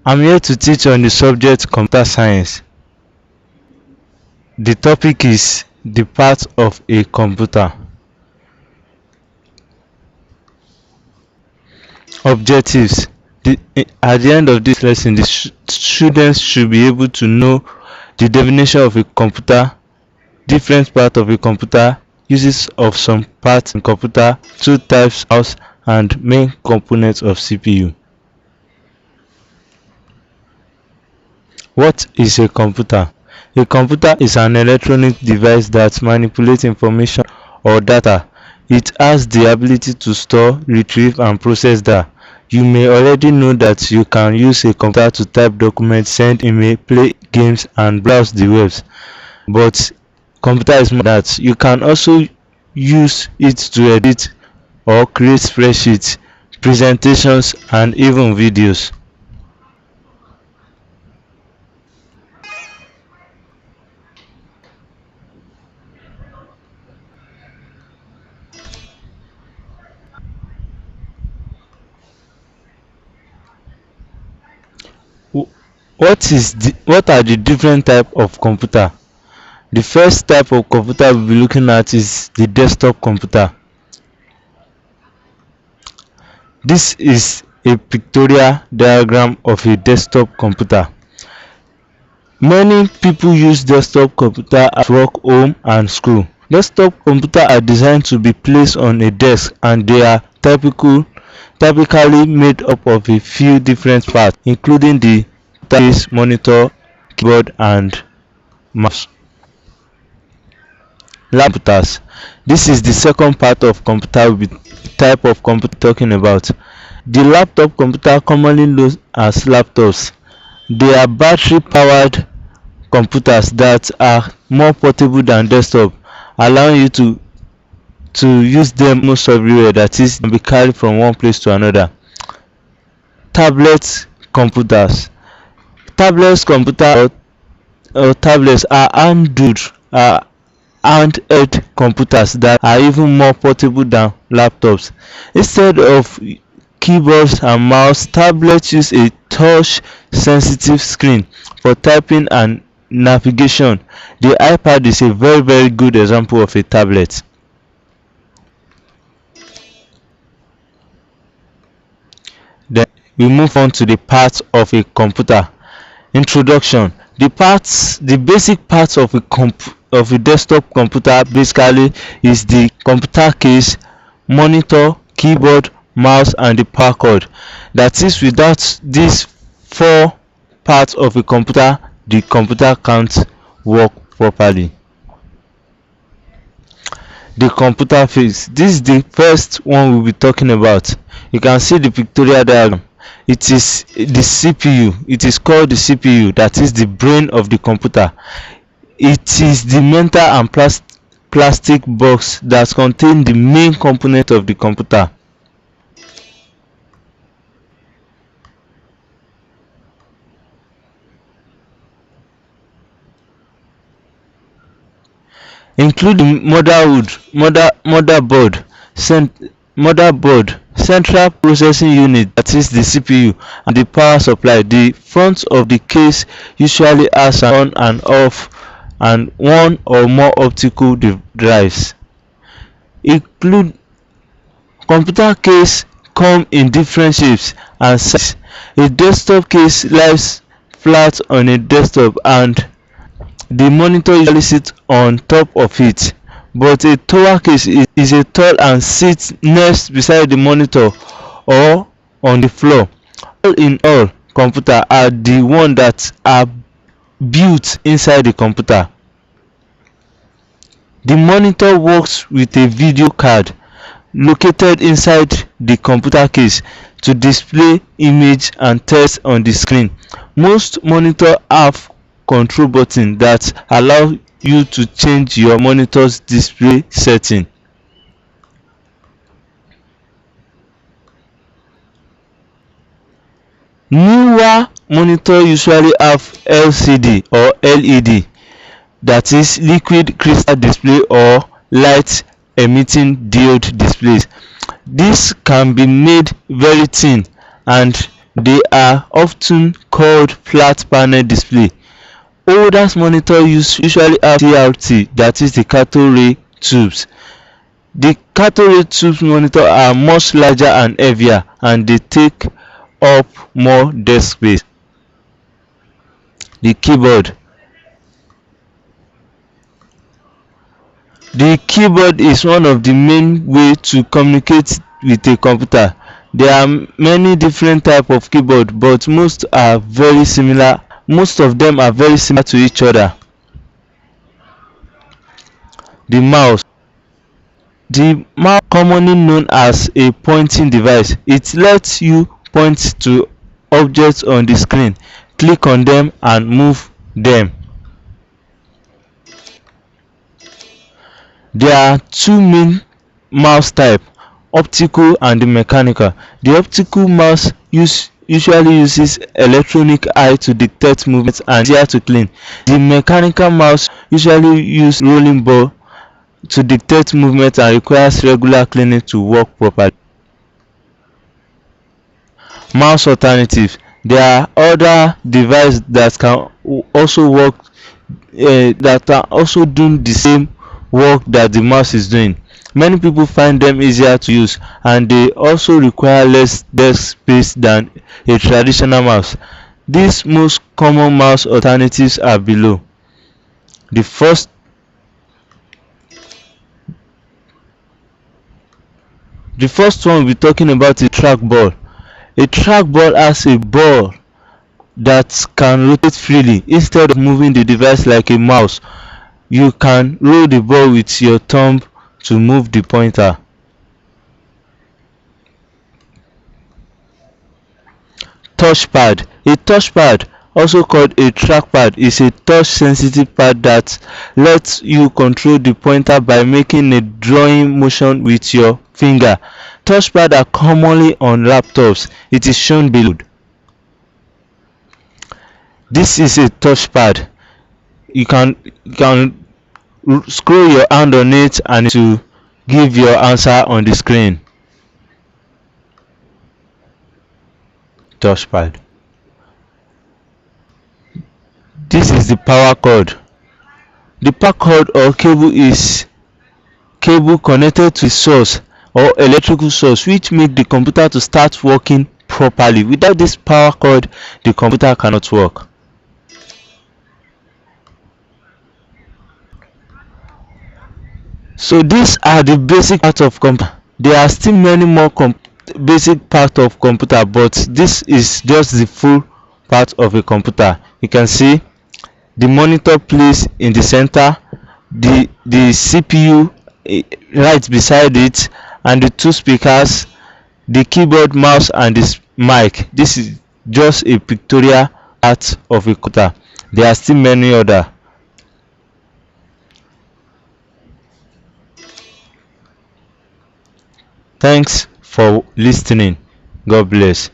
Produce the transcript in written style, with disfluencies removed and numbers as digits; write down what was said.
I'm here to teach on the subject computer science. The topic is the part of a computer. Objectives. At the end of this lesson, the students should be able to know the definition of a computer, different parts of a computer, uses of some parts in computer, two types of mouse, and main components of CPU. What is a computer? A computer is an electronic device that manipulates information or data. It has the ability to store, retrieve, and process data. You may already know that you can use a computer to type documents, send email, play games, and browse the web. But computer is more than that. You can also use it to edit or create spreadsheets, presentations, and even videos. What are the different types of computer? The first type of computer we'll be looking at is the desktop computer. This is a pictorial diagram of a desktop computer. Many people use desktop computer at work, home, and school. Desktop computers are designed to be placed on a desk, and they are typically made up of a few different parts, including the case, monitor, keyboard, and mouse. Computers. This is the second part of computer type of computer talking about. The laptop computer, commonly known as laptops. They are battery-powered computers that are more portable than desktop, allowing you to use them most everywhere, that is, can be carried from one place to another. Tablet computers. Tablets computer or tablets are handheld computers that are even more portable than laptops. Instead of keyboards and mouse, tablets use a touch-sensitive screen for typing and navigation. The iPad is a very good example of a tablet. Then we move on to the parts of a computer. Introduction. The basic parts of a desktop computer basically is the computer case, monitor, keyboard, mouse, and the power cord. That is, without these four parts of a computer, the computer can't work properly. The computer face. This is the first one we'll be talking about. You can see the pictorial diagram. It is the CPU. It is called the CPU, that is the brain of the computer. It is the metal and plastic box that contains the main component of the computer. Including motherboard, central processing unit, that is the CPU, and the power supply. The front of the case usually has an on and off and one or more optical drives. Computer case come in different shapes and sizes. A desktop case lies flat on a desktop and the monitor usually sits on top of it, but a tower case is a tall and sits next beside the monitor or on the floor. All in all, computers are the ones that are built inside the computer. The monitor works with a video card located inside the computer case to display image and text on the screen. Most monitors have control buttons that allow you to change your monitor's display setting. Newer monitors usually have LCD or LED, that is liquid crystal display, or light emitting diode displays. This can be made very thin and They are often called flat panel display. Older monitors usually have CRT, that is the cathode ray tubes. The cathode ray tube monitors are much larger and heavier, and they take up more desk space. The keyboard. The keyboard is one of the main ways to communicate with a computer. There are many different types of keyboard, but most are very similar. Most of them are very similar to each other. The mouse. The mouse, commonly known as a pointing device, it lets you point to objects on the screen, click on them and move them. There are two main mouse types, optical and the mechanical. The optical mouse usually uses electronic eye to detect movements and is easier to clean. The mechanical mouse usually uses rolling ball to detect movement and requires regular cleaning to work properly. Mouse alternatives. There are other devices that can also work that are also doing the same work that the mouse is doing. Many people find them easier to use, and they also require less desk space than a traditional mouse. These most common mouse alternatives are below. The first one we're talking about is trackball. A trackball has a ball that can rotate freely. Instead of moving the device like a mouse, you can roll the ball with your thumb to move the pointer. Touchpad. A touchpad, also called a trackpad, is a touch-sensitive pad that lets you control the pointer by making a drawing motion with your finger. Touchpads are commonly on laptops. It is shown below. This is a touchpad. You can scroll your hand on it and it will give your answer on the screen. Touchpad. This is the power cord. The power cord or cable is cable connected to a source or electrical source which make the computer to start working properly. Without this power cord, the computer cannot work. So these are the basic parts of computer. There are still many more basic parts of computer, but this is just the full part of a computer. You can see the monitor placed in the center, the CPU right beside it, and the two speakers, the keyboard, mouse, and the mic. This is just a pictorial part of a computer. There are still many other. Thanks for listening. God bless.